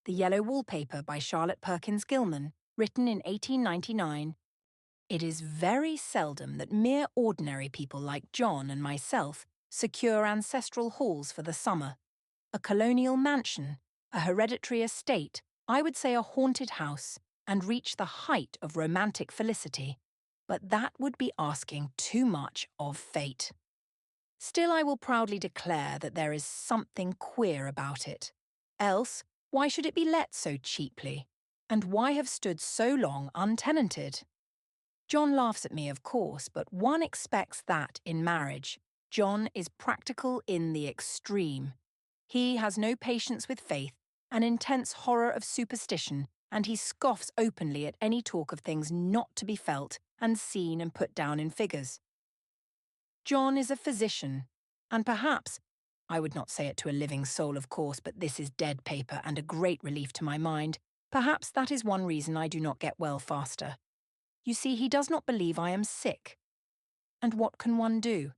The Yellow Wallpaper by Charlotte Perkins Gilman, written in 1899. It is very seldom that mere ordinary people like John and myself secure ancestral halls for the summer. A colonial mansion, a hereditary estate, I would say a haunted house, and reach the height of romantic felicity. But that would be asking too much of fate. Still, I will proudly declare that there is something queer about it. Else, why should it be let so cheaply? And why have stood so long untenanted? John laughs at me, of course, but one expects that in marriage. John is practical in the extreme. He has no patience with faith, an intense horror of superstition, and he scoffs openly at any talk of things not to be felt and seen and put down in figures. John is a physician, and perhaps, I would not say it to a living soul, of course, but this is dead paper and a great relief to my mind, perhaps that is one reason I do not get well faster. You see, he does not believe I am sick. And what can one do?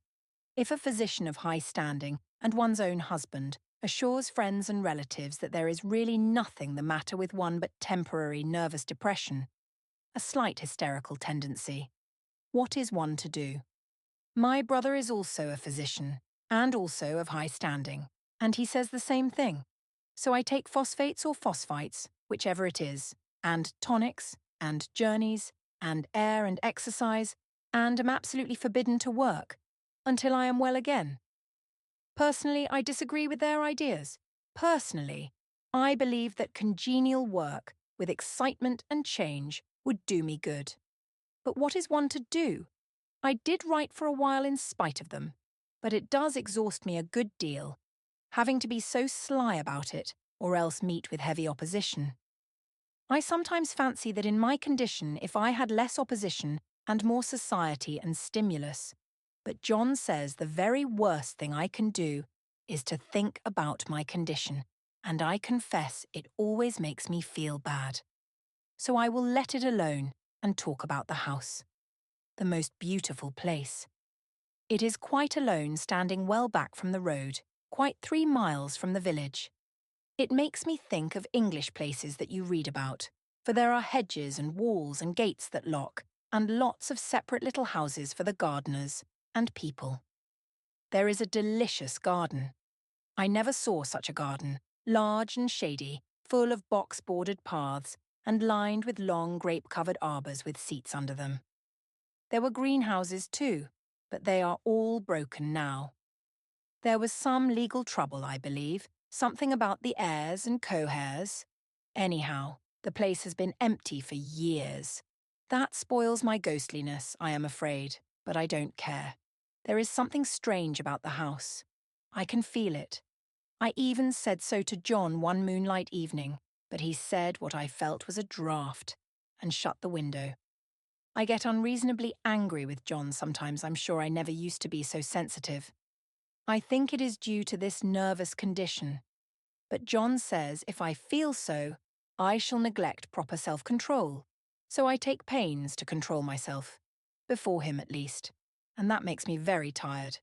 If a physician of high standing, and one's own husband, assures friends and relatives that there is really nothing the matter with one but temporary nervous depression, a slight hysterical tendency, what is one to do? My brother is also a physician, and also of high standing, and he says the same thing. So I take phosphates or phosphites, whichever it is, and tonics, and journeys, and air and exercise, and am absolutely forbidden to work, until I am well again. Personally, I disagree with their ideas. Personally, I believe that congenial work, with excitement and change, would do me good. But what is one to do? I did write for a while in spite of them, but it does exhaust me a good deal, having to be so sly about it, or else meet with heavy opposition. I sometimes fancy that in my condition, if I had less opposition and more society and stimulus, but John says the very worst thing I can do is to think about my condition, and I confess it always makes me feel bad. So I will let it alone and talk about the house. The most beautiful place. It is quite alone, standing well back from the road, quite 3 miles from the village. It makes me think of English places that you read about, for there are hedges and walls and gates that lock, and lots of separate little houses for the gardeners and people. There is a delicious garden. I never saw such a garden, large and shady, full of box-bordered paths, and lined with long grape-covered arbours with seats under them. There were greenhouses too, but they are all broken now. There was some legal trouble, I believe, something about the heirs and co-heirs. Anyhow, the place has been empty for years. That spoils my ghostliness, I am afraid, but I don't care. There is something strange about the house. I can feel it. I even said so to John one moonlight evening, but he said what I felt was a draught, and shut the window. I get unreasonably angry with John sometimes. I'm sure I never used to be so sensitive. I think it is due to this nervous condition. But John says if I feel so, I shall neglect proper self-control. So I take pains to control myself, before him at least, and that makes me very tired.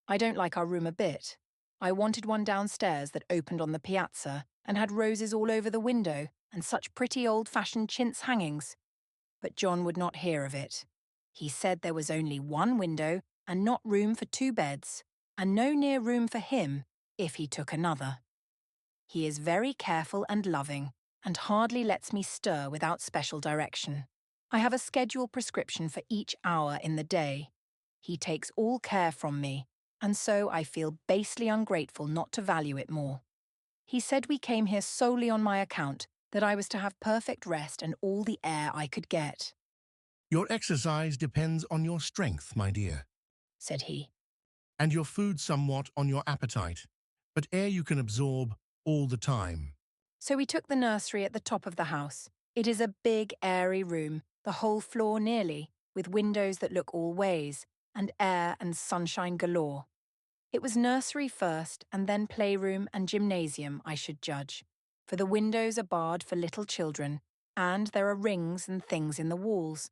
I don't like our room a bit. I wanted one downstairs that opened on the piazza and had roses all over the window and such pretty old-fashioned chintz hangings. But John would not hear of it. He said there was only one window and not room for 2 beds, and no near room for him if he took another. He is very careful and loving, and hardly lets me stir without special direction. I have a schedule prescription for each hour in the day. He takes all care from me, and so I feel basely ungrateful not to value it more. He said we came here solely on my account, that I was to have perfect rest and all the air I could get. Your exercise depends on your strength, my dear, said he. and your food somewhat on your appetite, but air you can absorb all the time. So we took the nursery at the top of the house. It is a big, airy room, the whole floor nearly, with windows that look all ways, and air and sunshine galore. It was nursery first, and then playroom and gymnasium, I should judge, for the windows are barred for little children, and there are rings and things in the walls.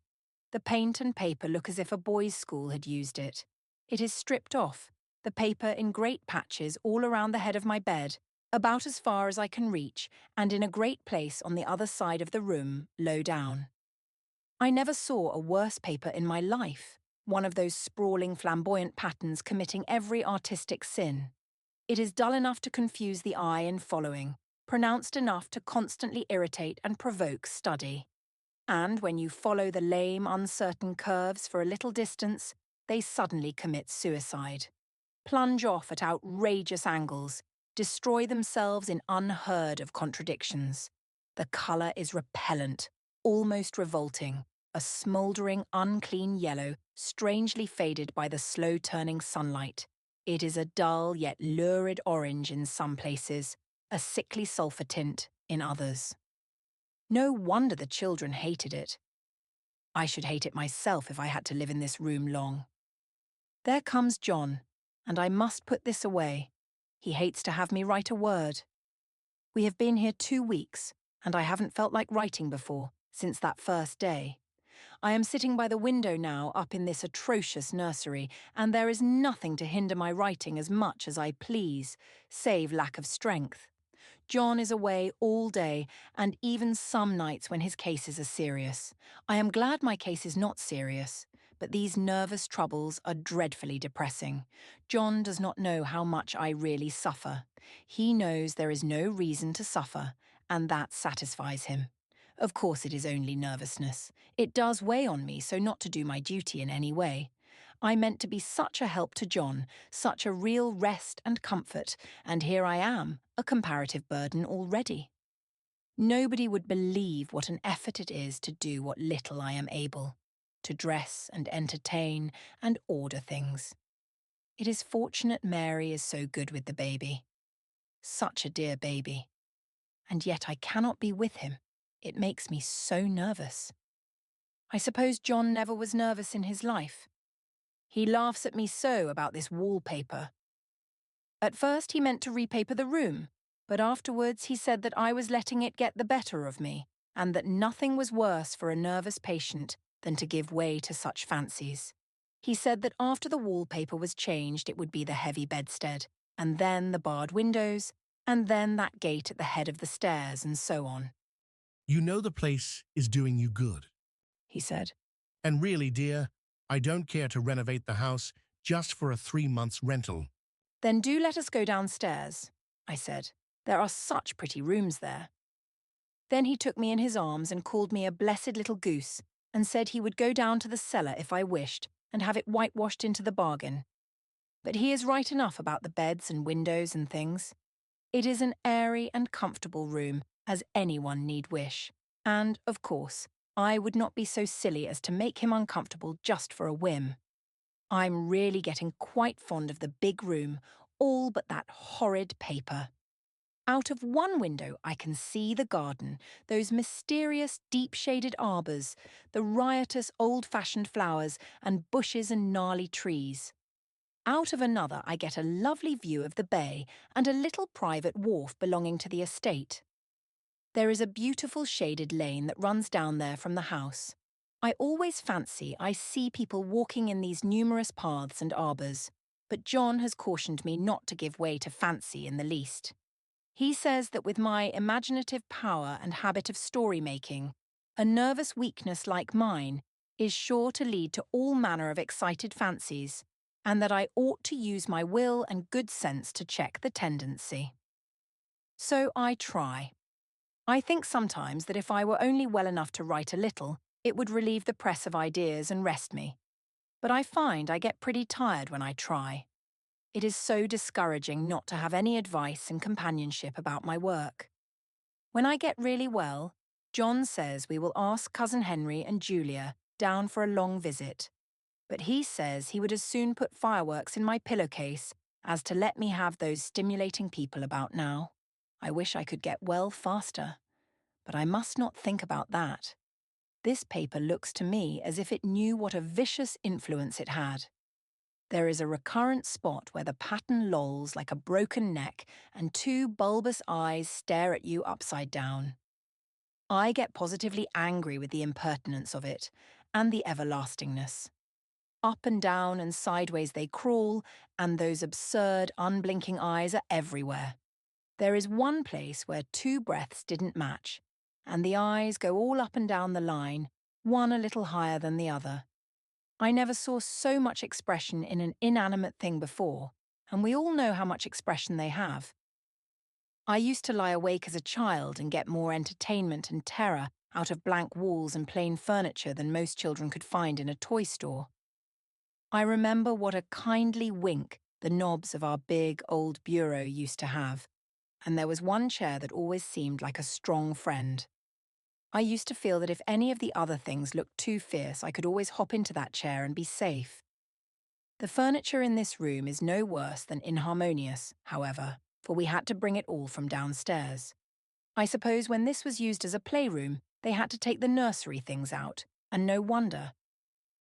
The paint and paper look as if a boys' school had used it. It is stripped off, the paper in great patches all around the head of my bed, about as far as I can reach, and in a great place on the other side of the room, low down. I never saw a worse paper in my life, one of those sprawling flamboyant patterns committing every artistic sin. It is dull enough to confuse the eye in following, pronounced enough to constantly irritate and provoke study. And when you follow the lame, uncertain curves for a little distance, they suddenly commit suicide. Plunge off at outrageous angles, destroy themselves in unheard of contradictions. The colour is repellent, almost revolting, a smouldering, unclean yellow, strangely faded by the slow-turning sunlight. It is a dull yet lurid orange in some places, a sickly sulphur tint in others. No wonder the children hated it. I should hate it myself if I had to live in this room long. There comes John, and I must put this away. He hates to have me write a word. We have been here 2 weeks, and I haven't felt like writing before, since that first day. I am sitting by the window now up in this atrocious nursery, and there is nothing to hinder my writing as much as I please, save lack of strength. John is away all day, and even some nights when his cases are serious. I am glad my case is not serious, but these nervous troubles are dreadfully depressing. John does not know how much I really suffer. He knows there is no reason to suffer, and that satisfies him. Of course it is only nervousness. It does weigh on me, so not to do my duty in any way. I meant to be such a help to John, such a real rest and comfort, and here I am, a comparative burden already. Nobody would believe what an effort it is to do what little I am able, to dress and entertain and order things. It is fortunate Mary is so good with the baby. Such a dear baby. And yet I cannot be with him. It makes me so nervous. I suppose John never was nervous in his life. He laughs at me so about this wallpaper. At first he meant to repaper the room, but afterwards he said that I was letting it get the better of me, and that nothing was worse for a nervous patient than to give way to such fancies. He said that after the wallpaper was changed it would be the heavy bedstead, and then the barred windows, and then that gate at the head of the stairs, and so on. You know the place is doing you good. He said. And really, dear, I don't care to renovate the house just for a 3 months rental. Then do let us go downstairs, I said. There are such pretty rooms there. Then he took me in his arms and called me a blessed little goose, and said he would go down to the cellar if I wished, and have it whitewashed into the bargain. But he is right enough about the beds and windows and things. It is an airy and comfortable room, as anyone need wish. And, of course, I would not be so silly as to make him uncomfortable just for a whim. I'm really getting quite fond of the big room, all but that horrid paper. Out of one window I can see the garden, those mysterious deep-shaded arbours, the riotous old-fashioned flowers and bushes and gnarly trees. Out of another I get a lovely view of the bay and a little private wharf belonging to the estate. There is a beautiful shaded lane that runs down there from the house. I always fancy I see people walking in these numerous paths and arbours, but John has cautioned me not to give way to fancy in the least. He says that with my imaginative power and habit of story-making, a nervous weakness like mine is sure to lead to all manner of excited fancies, and that I ought to use my will and good sense to check the tendency. So I try. I think sometimes that if I were only well enough to write a little, it would relieve the press of ideas and rest me. But I find I get pretty tired when I try. It is so discouraging not to have any advice and companionship about my work. When I get really well, John says we will ask Cousin Henry and Julia down for a long visit. But he says he would as soon put fireworks in my pillowcase as to let me have those stimulating people about now. I wish I could get well faster. But I must not think about that. This paper looks to me as if it knew what a vicious influence it had. There is a recurrent spot where the pattern lolls like a broken neck and 2 bulbous eyes stare at you upside down. I get positively angry with the impertinence of it and the everlastingness. Up and down and sideways they crawl, and those absurd, unblinking eyes are everywhere. There is one place where two breaths didn't match, and the eyes go all up and down the line, one a little higher than the other. I never saw so much expression in an inanimate thing before, and we all know how much expression they have. I used to lie awake as a child and get more entertainment and terror out of blank walls and plain furniture than most children could find in a toy store. I remember what a kindly wink the knobs of our big old bureau used to have, and there was one chair that always seemed like a strong friend. I used to feel that if any of the other things looked too fierce, I could always hop into that chair and be safe. The furniture in this room is no worse than inharmonious, however, for we had to bring it all from downstairs. I suppose when this was used as a playroom, they had to take the nursery things out, and no wonder.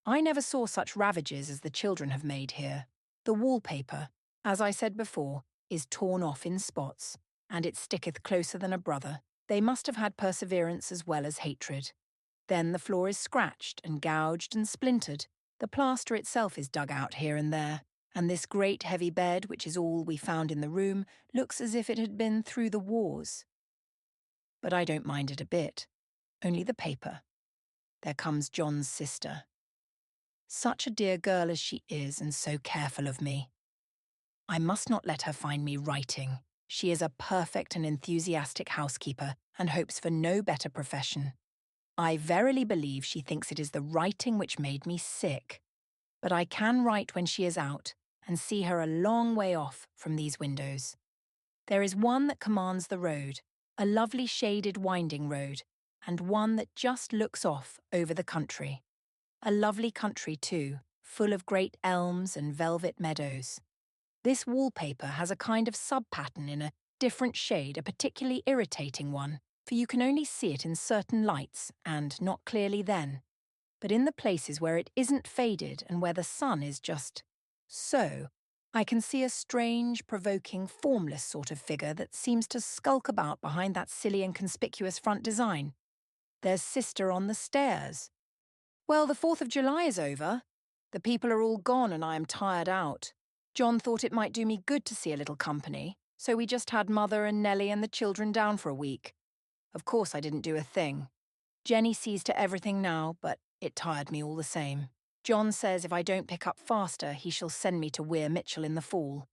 I never saw such ravages as the children have made here. The wallpaper, as I said before, is torn off in spots, and it sticketh closer than a brother. They must have had perseverance as well as hatred. Then the floor is scratched and gouged and splintered. The plaster itself is dug out here and there, and this great heavy bed, which is all we found in the room, looks as if it had been through the wars. But I don't mind it a bit. Only the paper. There comes John's sister. Such a dear girl as she is, and so careful of me. I must not let her find me writing. She is a perfect and enthusiastic housekeeper, and hopes for no better profession. I verily believe she thinks it is the writing which made me sick. But I can write when she is out, and see her a long way off from these windows. There is one that commands the road, a lovely shaded winding road, and one that just looks off over the country. A lovely country too, full of great elms and velvet meadows. This wallpaper has a kind of sub-pattern in a different shade, a particularly irritating one, for you can only see it in certain lights, and not clearly then. But in the places where it isn't faded and where the sun is just so, I can see a strange, provoking, formless sort of figure that seems to skulk about behind that silly and conspicuous front design. There's Sister on the stairs. Well, the 4th of July is over. The people are all gone and I am tired out. John thought it might do me good to see a little company, so we just had Mother and Nellie and the children down for a week. Of course I didn't do a thing. Jenny sees to everything now, but it tired me all the same. John says if I don't pick up faster, he shall send me to Weir Mitchell in the fall.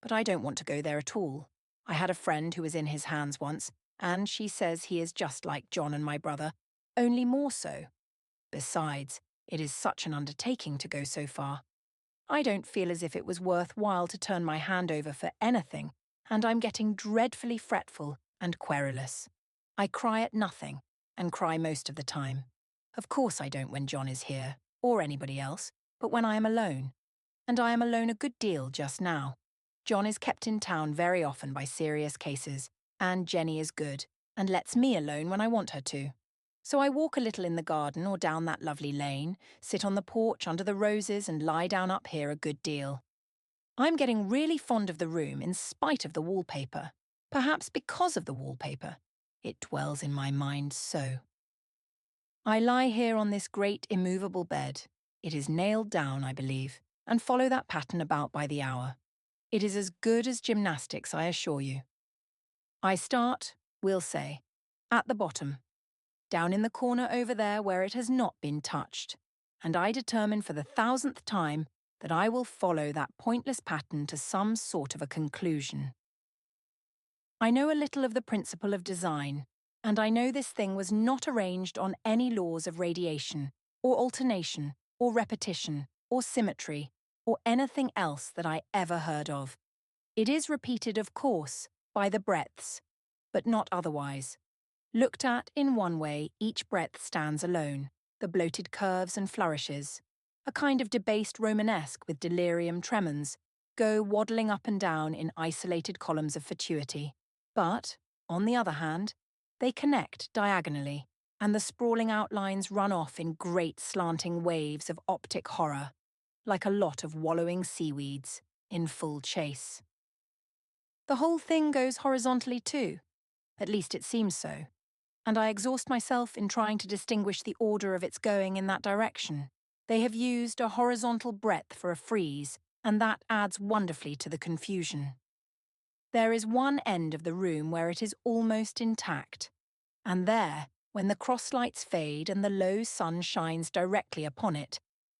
But I don't want to go there at all. I had a friend who was in his hands once, and she says he is just like John and my brother, only more so. Besides, it is such an undertaking to go so far. I don't feel as if it was worthwhile to turn my hand over for anything, and I'm getting dreadfully fretful and querulous. I cry at nothing, and cry most of the time. Of course I don't when John is here, or anybody else, but when I am alone. And I am alone a good deal just now. John is kept in town very often by serious cases, and Jenny is good, and lets me alone when I want her to. So I walk a little in the garden or down that lovely lane, sit on the porch under the roses and lie down up here a good deal. I'm getting really fond of the room in spite of the wallpaper. Perhaps because of the wallpaper. It dwells in my mind so. I lie here on this great immovable bed. It is nailed down, I believe, and follow that pattern about by the hour. It is as good as gymnastics, I assure you. I start, we'll say, at the bottom, down in the corner over there where it has not been touched, and I determine for the 1000th time that I will follow that pointless pattern to some sort of a conclusion. I know a little of the principle of design, and I know this thing was not arranged on any laws of radiation, or alternation, or repetition, or symmetry, or anything else that I ever heard of. It is repeated, of course, by the breadths, but not otherwise. Looked at in one way, each breadth stands alone, the bloated curves and flourishes, a kind of debased Romanesque with delirium tremens, go waddling up and down in isolated columns of fatuity. But, on the other hand, they connect diagonally, and the sprawling outlines run off in great slanting waves of optic horror, like a lot of wallowing seaweeds in full chase. The whole thing goes horizontally too, at least it seems so, and I exhaust myself in trying to distinguish the order of its going in that direction. They have used a horizontal breadth for a frieze, and that adds wonderfully to the confusion. There is one end of the room where it is almost intact, and there, when the cross-lights fade and the low sun shines directly upon it,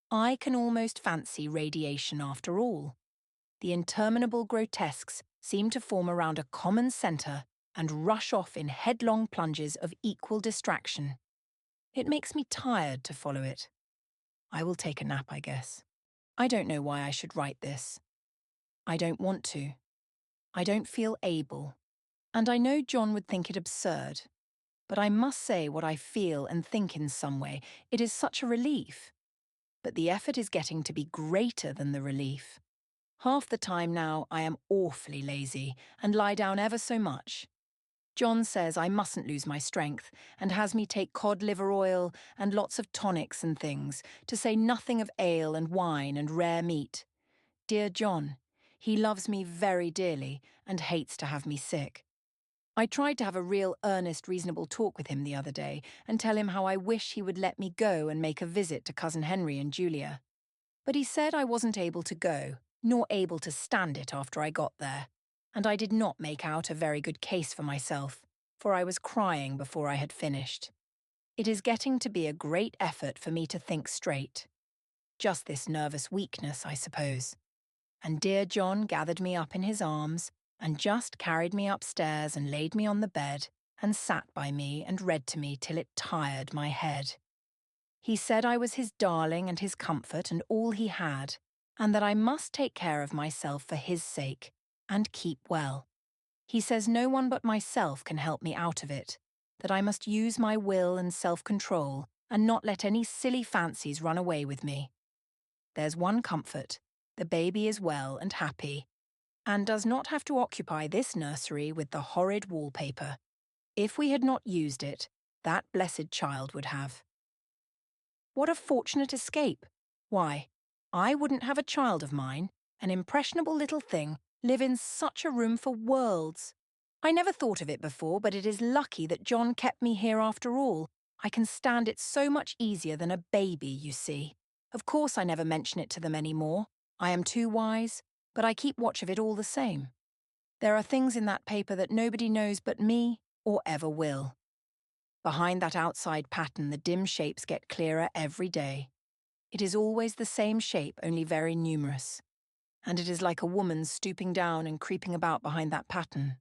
I can almost fancy radiation after all. The interminable grotesques seem to form around a common centre and rush off in headlong plunges of equal distraction. It makes me tired to follow it. I will take a nap, I guess. I don't know why I should write this. I don't want to. I don't feel able. And I know John would think it absurd. But I must say what I feel and think in some way. It is such a relief. But the effort is getting to be greater than the relief. Half the time now I am awfully lazy and lie down ever so much. John says I mustn't lose my strength and has me take cod liver oil and lots of tonics and things, to say nothing of ale and wine and rare meat. Dear John, he loves me very dearly and hates to have me sick. I tried to have a real earnest, reasonable talk with him the other day and tell him how I wish he would let me go and make a visit to Cousin Henry and Julia. But he said I wasn't able to go, nor able to stand it after I got there, and I did not make out a very good case for myself, for I was crying before I had finished. It is getting to be a great effort for me to think straight. Just this nervous weakness, I suppose. And dear John gathered me up in his arms and just carried me upstairs and laid me on the bed and sat by me and read to me till it tired my head. He said I was his darling and his comfort and all he had, and that I must take care of myself for his sake, and keep well. He says no one but myself can help me out of it, that I must use my will and self-control and not let any silly fancies run away with me. There's one comfort: the baby is well and happy, and does not have to occupy this nursery with the horrid wallpaper. If we had not used it, that blessed child would have. What a fortunate escape! Why, I wouldn't have a child of mine, an impressionable little thing, live in such a room for worlds. I never thought of it before, but it is lucky that John kept me here after all. I can stand it so much easier than a baby, you see. Of course I never mention it to them any more. I am too wise, but I keep watch of it all the same. There are things in that paper that nobody knows but me, or ever will. Behind that outside pattern, the dim shapes get clearer every day. It is always the same shape, only very numerous. And it is like a woman stooping down and creeping about behind that pattern.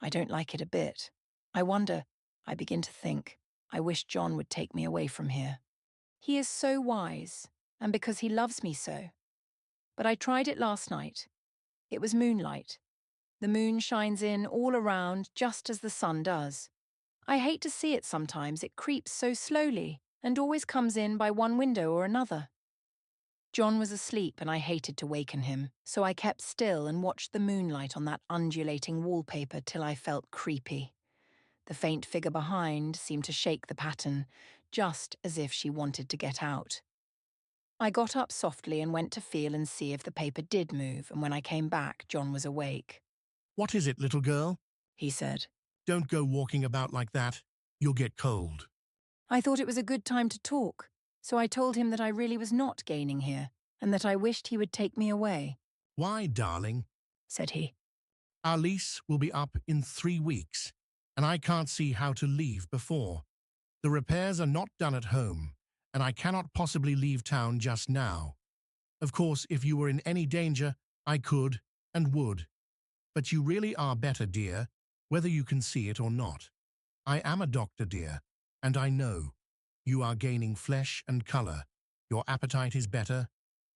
I don't like it a bit. I begin to think, I wish John would take me away from here. He is so wise, and because he loves me so. But I tried it last night. It was moonlight. The moon shines in all around just as the sun does. I hate to see it sometimes. It creeps so slowly and always comes in by one window or another. John was asleep and I hated to waken him, so I kept still and watched the moonlight on that undulating wallpaper till I felt creepy. The faint figure behind seemed to shake the pattern, just as if she wanted to get out. I got up softly and went to feel and see if the paper did move, and when I came back, John was awake. "What is it, little girl?" He said. "Don't go walking about like that. You'll get cold." I thought it was a good time to talk, so I told him that I really was not gaining here, and that I wished he would take me away. "Why, darling?" Said he. "Our lease will be up in 3 weeks, and I can't see how to leave before. The repairs are not done at home, and I cannot possibly leave town just now. Of course, if you were in any danger, I could and would. But you really are better, dear, whether you can see it or not. I am a doctor, dear, and I know. You are gaining flesh and color. Your appetite is better.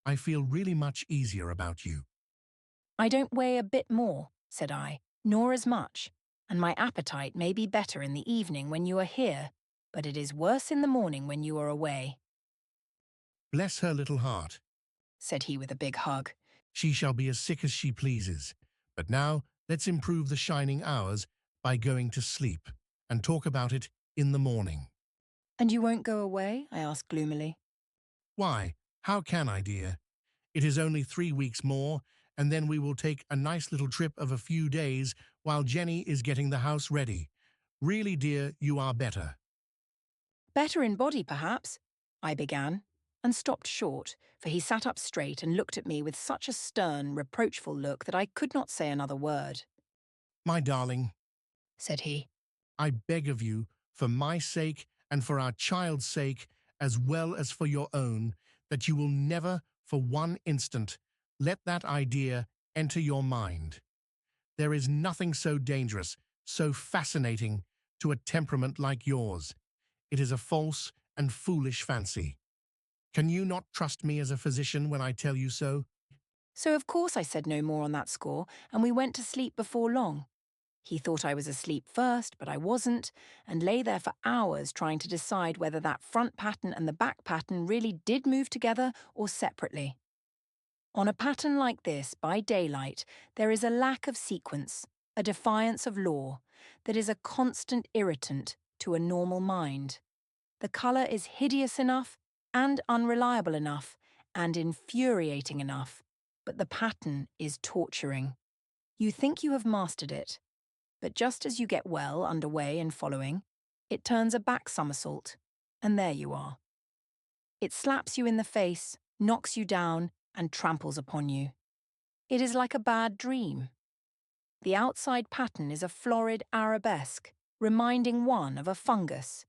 I feel really much easier about you." I don't weigh a bit more, said I, nor as much, and my appetite may be better in the evening when you are here, but it is worse in the morning when you are away, "Bless her little heart. said he with a big hug. She shall be as sick as she pleases. But now let's improve the shining hours by going to sleep and talk about it in the morning." And you won't go away? I asked gloomily. "Why, how can I, dear? It is only 3 weeks more, and then we will take a nice little trip of a few days while Jenny is getting the house ready. Really, dear, you are better." Better in body, perhaps, I began, and stopped short, for he sat up straight and looked at me with such a stern, reproachful look that I could not say another word. My darling, Said he. I beg of you, for my sake and for our child's sake, as well as for your own, that you will never, for one instant, let that idea enter your mind. There is nothing so dangerous, so fascinating, to a temperament like yours. It is a false and foolish fancy. Can you not trust me as a physician when I tell you so? So of course I said no more on that score, and we went to sleep before long. He thought I was asleep first, but I wasn't, and lay there for hours trying to decide whether that front pattern and the back pattern really did move together or separately. On a pattern like this, by daylight, there is a lack of sequence, a defiance of law, that is a constant irritant to a normal mind. The colour is hideous enough and unreliable enough and infuriating enough, but the pattern is torturing. You think you have mastered it, but just as you get well underway and following, it turns a back somersault, and there you are. It slaps you in the face, knocks you down, and tramples upon you. It is like a bad dream. The outside pattern is a florid arabesque, reminding one of a fungus.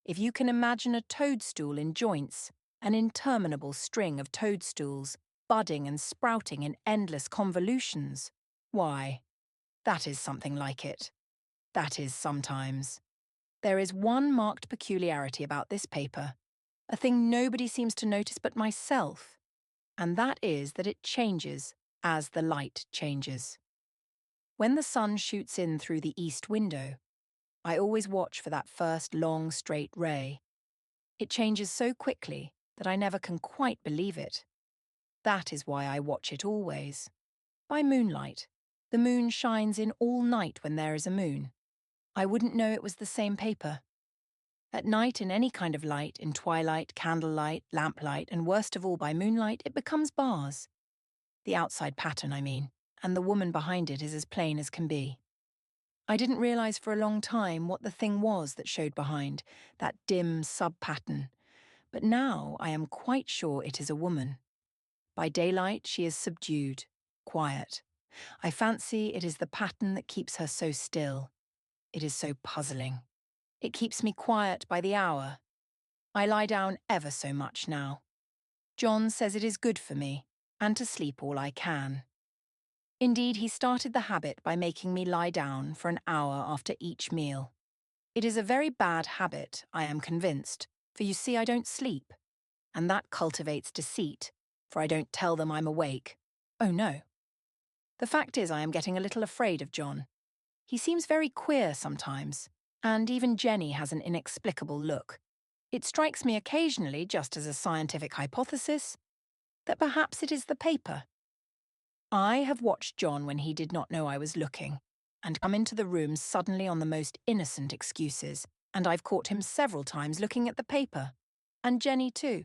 If you can imagine a toadstool in joints, an interminable string of toadstools, budding and sprouting in endless convolutions, why, that is something like it. That is sometimes. There is one marked peculiarity about this paper, a thing nobody seems to notice but myself, and that is that it changes as the light changes. When the sun shoots in through the east window, I always watch for that first long, straight ray. It changes so quickly that I never can quite believe it. That is why I watch it always. By moonlight. The moon shines in all night when there is a moon. I wouldn't know it was the same paper. At night, in any kind of light, in twilight, candlelight, lamplight, and worst of all by moonlight, it becomes bars. The outside pattern, I mean, and the woman behind it is as plain as can be. I didn't realise for a long time what the thing was that showed behind, that dim sub-pattern, but now I am quite sure it is a woman. By daylight she is subdued, quiet. I fancy it is the pattern that keeps her so still. It is so puzzling. It keeps me quiet by the hour. I lie down ever so much now. John says it is good for me, and to sleep all I can. Indeed, he started the habit by making me lie down for an hour after each meal. It is a very bad habit, I am convinced, for you see I don't sleep, and that cultivates deceit, for I don't tell them I'm awake. Oh no. The fact is I am getting a little afraid of John. He seems very queer sometimes, and even Jenny has an inexplicable look. It strikes me occasionally, just as a scientific hypothesis, that perhaps it is the paper. I have watched John when he did not know I was looking, and come into the room suddenly on the most innocent excuses, and I've caught him several times looking at the paper. And Jenny too.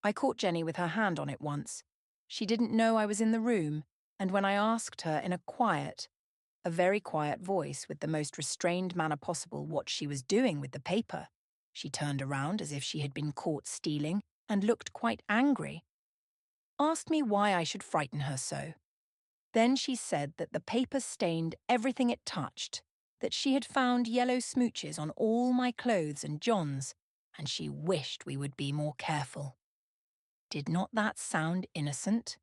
I caught Jenny with her hand on it once. She didn't know I was in the room, and when I asked her in a very quiet voice with the most restrained manner possible what she was doing with the paper, she turned around as if she had been caught stealing and looked quite angry. Asked me why I should frighten her so. Then she said that the paper stained everything it touched, that she had found yellow smooches on all my clothes and John's, and she wished we would be more careful. Did not that sound innocent?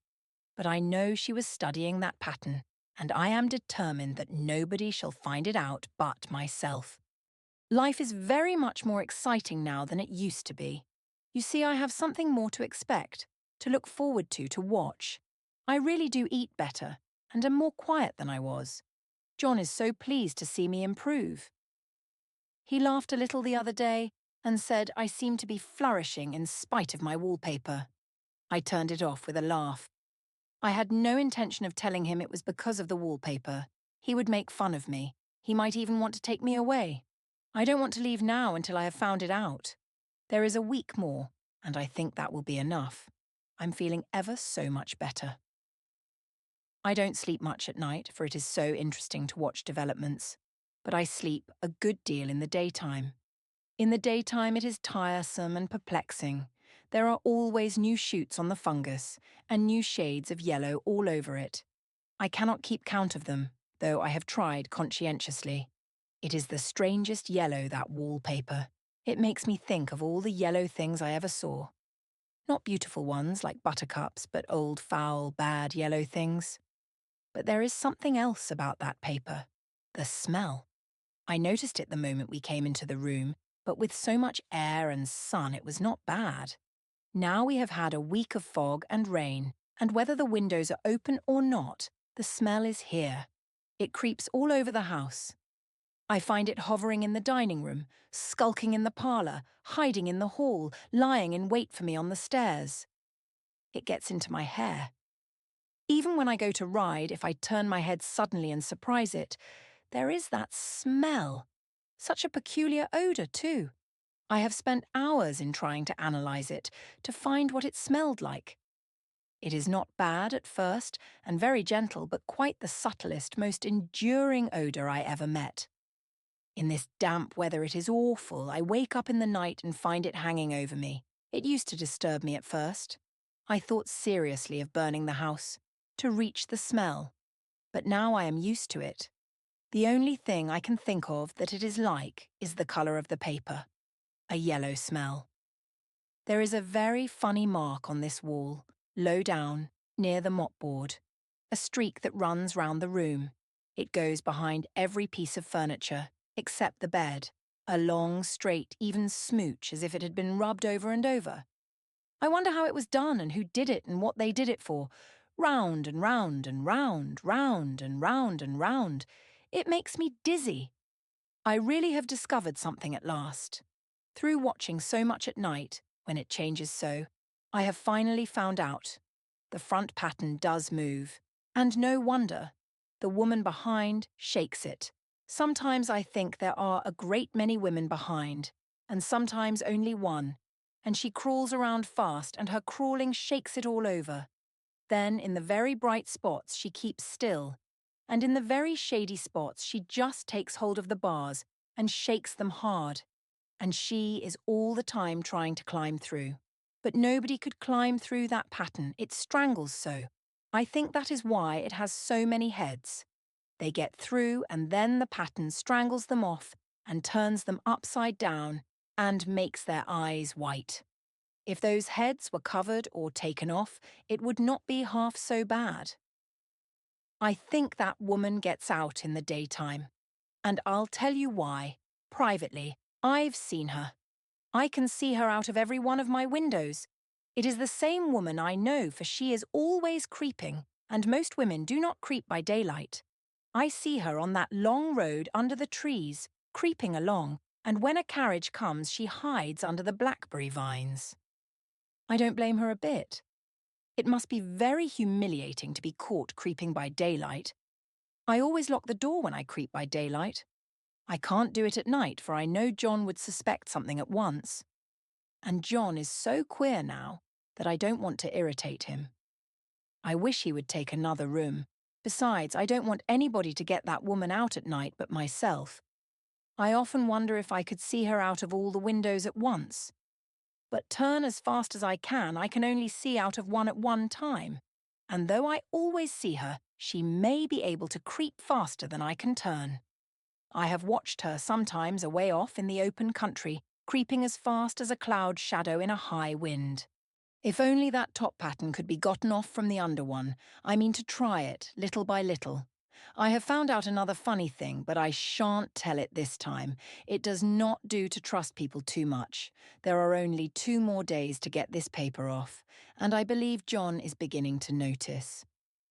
But I know she was studying that pattern, and I am determined that nobody shall find it out but myself. Life is very much more exciting now than it used to be. You see, I have something more to expect, to look forward to watch. I really do eat better, and am more quiet than I was. John is so pleased to see me improve. He laughed a little the other day and said I seemed to be flourishing in spite of my wallpaper. I turned it off with a laugh. I had no intention of telling him it was because of the wallpaper. He would make fun of me. He might even want to take me away. I don't want to leave now until I have found it out. There is a week more, and I think that will be enough. I'm feeling ever so much better. I don't sleep much at night, for it is so interesting to watch developments, but I sleep a good deal in the daytime. In the daytime it is tiresome and perplexing. There are always new shoots on the fungus and new shades of yellow all over it. I cannot keep count of them, though I have tried conscientiously. It is the strangest yellow, that wallpaper. It makes me think of all the yellow things I ever saw. Not beautiful ones like buttercups, but old, foul, bad yellow things. But there is something else about that paper. The smell. I noticed it the moment we came into the room, but with so much air and sun it was not bad. Now we have had a week of fog and rain, and whether the windows are open or not, the smell is here. It creeps all over the house. I find it hovering in the dining room, skulking in the parlour, hiding in the hall, lying in wait for me on the stairs. It gets into my hair. Even when I go to ride, if I turn my head suddenly and surprise it, there is that smell. Such a peculiar odour, too. I have spent hours in trying to analyse it, to find what it smelled like. It is not bad at first, and very gentle, but quite the subtlest, most enduring odour I ever met. In this damp weather it is awful. I wake up in the night and find it hanging over me. It used to disturb me at first. I thought seriously of burning the house, to reach the smell. But now I am used to it. The only thing I can think of that it is like is the colour of the paper. A yellow smell. There is a very funny mark on this wall, low down, near the mopboard. A streak that runs round the room. It goes behind every piece of furniture, except the bed. A long, straight, even smooch as if it had been rubbed over and over. I wonder how it was done and who did it and what they did it for. Round and round and round, round and round and round. It makes me dizzy. I really have discovered something at last. Through watching so much at night, when it changes so, I have finally found out. The front pattern does move. And no wonder. The woman behind shakes it. Sometimes I think there are a great many women behind, and sometimes only one, and she crawls around fast and her crawling shakes it all over. Then, in the very bright spots, she keeps still, and in the very shady spots she just takes hold of the bars and shakes them hard. And she is all the time trying to climb through. But nobody could climb through that pattern, it strangles so. I think that is why it has so many heads. They get through and then the pattern strangles them off and turns them upside down and makes their eyes white. If those heads were covered or taken off, it would not be half so bad. I think that woman gets out in the daytime. And I'll tell you why. Privately, I've seen her. I can see her out of every one of my windows. It is the same woman I know, for she is always creeping, and most women do not creep by daylight. I see her on that long road under the trees, creeping along, and when a carriage comes she hides under the blackberry vines. I don't blame her a bit. It must be very humiliating to be caught creeping by daylight. I always lock the door when I creep by daylight. I can't do it at night, for I know John would suspect something at once. And John is so queer now that I don't want to irritate him. I wish he would take another room. Besides, I don't want anybody to get that woman out at night but myself. I often wonder if I could see her out of all the windows at once. But turn as fast as I can only see out of one at one time. And though I always see her, she may be able to creep faster than I can turn. I have watched her sometimes away off in the open country, creeping as fast as a cloud shadow in a high wind. If only that top pattern could be gotten off from the under one. I mean to try it, little by little. I have found out another funny thing, but I shan't tell it this time. It does not do to trust people too much. There are only 2 more days to get this paper off, and I believe John is beginning to notice.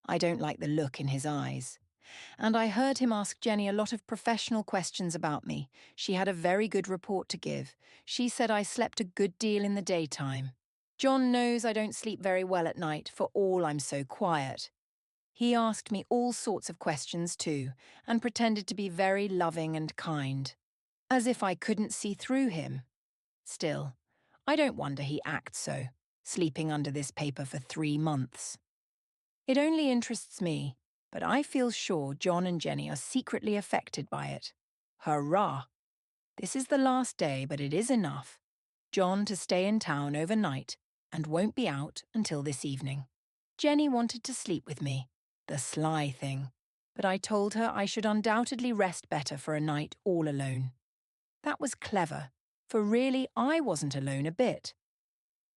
I don't like the look in his eyes. And I heard him ask Jenny a lot of professional questions about me. She had a very good report to give. She said I slept a good deal in the daytime. John knows I don't sleep very well at night, for all I'm so quiet. He asked me all sorts of questions too, and pretended to be very loving and kind, as if I couldn't see through him. Still, I don't wonder he acts so, sleeping under this paper for 3 months. It only interests me, but I feel sure John and Jenny are secretly affected by it. Hurrah! This is the last day, but it is enough. John to stay in town overnight, and won't be out until this evening. Jenny wanted to sleep with me, the sly thing, but I told her I should undoubtedly rest better for a night all alone. That was clever, for really I wasn't alone a bit.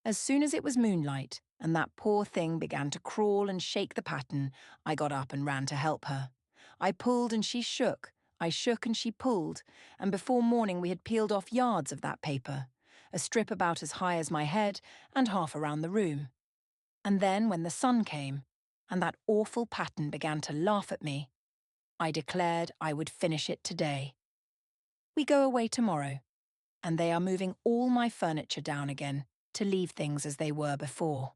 As soon as it was moonlight and that poor thing began to crawl and shake the pattern, I got up and ran to help her. I pulled and she shook, I shook and she pulled, and before morning we had peeled off yards of that paper, a strip about as high as my head and half around the room. And then when the sun came, and that awful pattern began to laugh at me, I declared I would finish it today. We go away tomorrow, and they are moving all my furniture down again to leave things as they were before.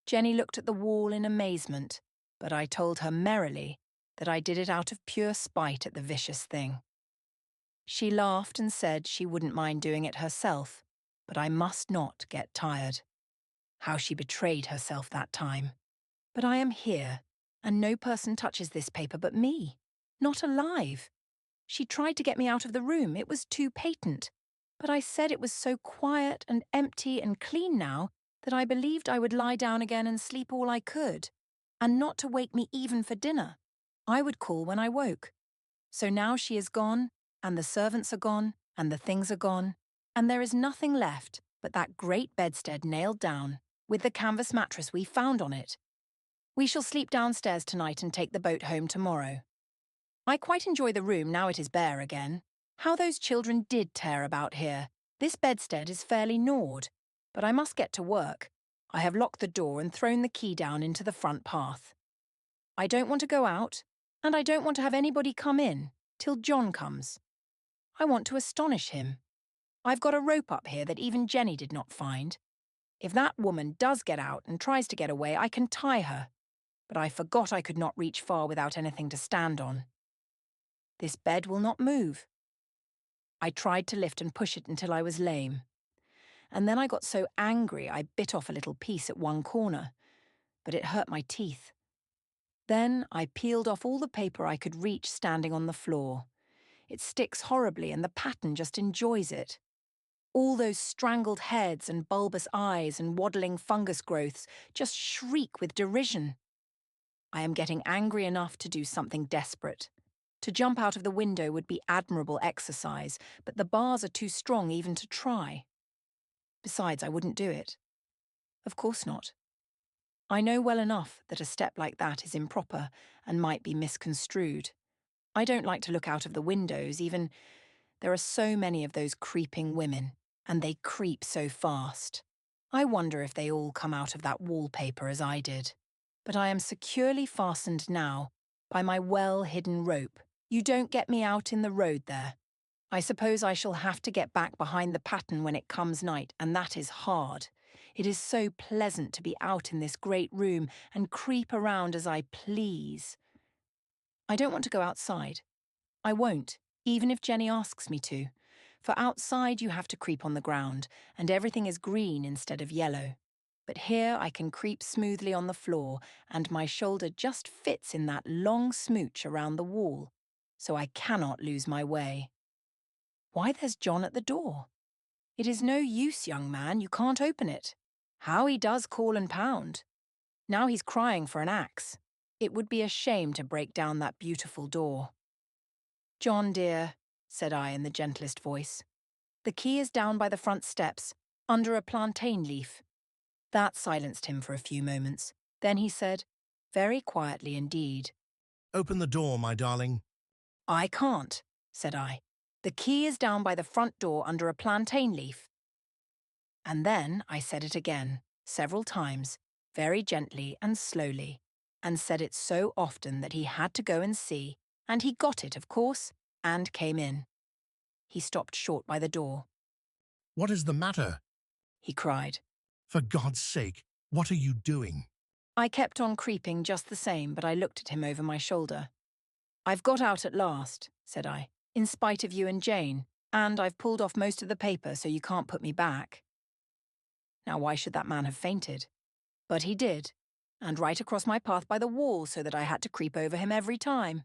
Jenny looked at the wall in amazement, but I told her merrily that I did it out of pure spite at the vicious thing. She laughed and said she wouldn't mind doing it herself, but I must not get tired. How she betrayed herself that time. But I am here, and no person touches this paper but me. Not alive. She tried to get me out of the room, it was too patent. But I said it was so quiet and empty and clean now that I believed I would lie down again and sleep all I could, and not to wake me even for dinner. I would call when I woke. So now she is gone, and the servants are gone, and the things are gone, and there is nothing left but that great bedstead nailed down, with the canvas mattress we found on it. We shall sleep downstairs tonight and take the boat home tomorrow. I quite enjoy the room now it is bare again. How those children did tear about here. This bedstead is fairly gnawed, but I must get to work. I have locked the door and thrown the key down into the front path. I don't want to go out, and I don't want to have anybody come in till John comes. I want to astonish him. I've got a rope up here that even Jenny did not find. If that woman does get out and tries to get away, I can tie her. But I forgot I could not reach far without anything to stand on. This bed will not move. I tried to lift and push it until I was lame. And then I got so angry I bit off a little piece at one corner, but it hurt my teeth. Then I peeled off all the paper I could reach standing on the floor. It sticks horribly and the pattern just enjoys it. All those strangled heads and bulbous eyes and waddling fungus growths just shriek with derision. I am getting angry enough to do something desperate. To jump out of the window would be admirable exercise, but the bars are too strong even to try. Besides, I wouldn't do it. Of course not. I know well enough that a step like that is improper and might be misconstrued. I don't like to look out of the windows, even. There are so many of those creeping women, and they creep so fast. I wonder if they all come out of that wallpaper as I did. But I am securely fastened now by my well-hidden rope. You don't get me out in the road there. I suppose I shall have to get back behind the pattern when it comes night, and that is hard. It is so pleasant to be out in this great room and creep around as I please. I don't want to go outside. I won't, even if Jenny asks me to. For outside you have to creep on the ground, and everything is green instead of yellow. But here I can creep smoothly on the floor, and my shoulder just fits in that long smooch around the wall, so I cannot lose my way. Why, there's John at the door. It is no use, young man, you can't open it. How he does call and pound. Now he's crying for an axe. It would be a shame to break down that beautiful door. John, dear, said I in the gentlest voice, the key is down by the front steps, under a plantain leaf. That silenced him for a few moments. Then he said, very quietly indeed, Open the door, my darling. I can't, said I. The key is down by the front door under a plantain leaf. And then I said it again, several times, very gently and slowly, and said it so often that he had to go and see, and he got it, of course, and came in. He stopped short by the door. What is the matter? He cried. For God's sake, what are you doing? I kept on creeping just the same, but I looked at him over my shoulder. I've got out at last, said I, in spite of you and Jane, and I've pulled off most of the paper so you can't put me back. Now why should that man have fainted? But he did, and right across my path by the wall so that I had to creep over him every time.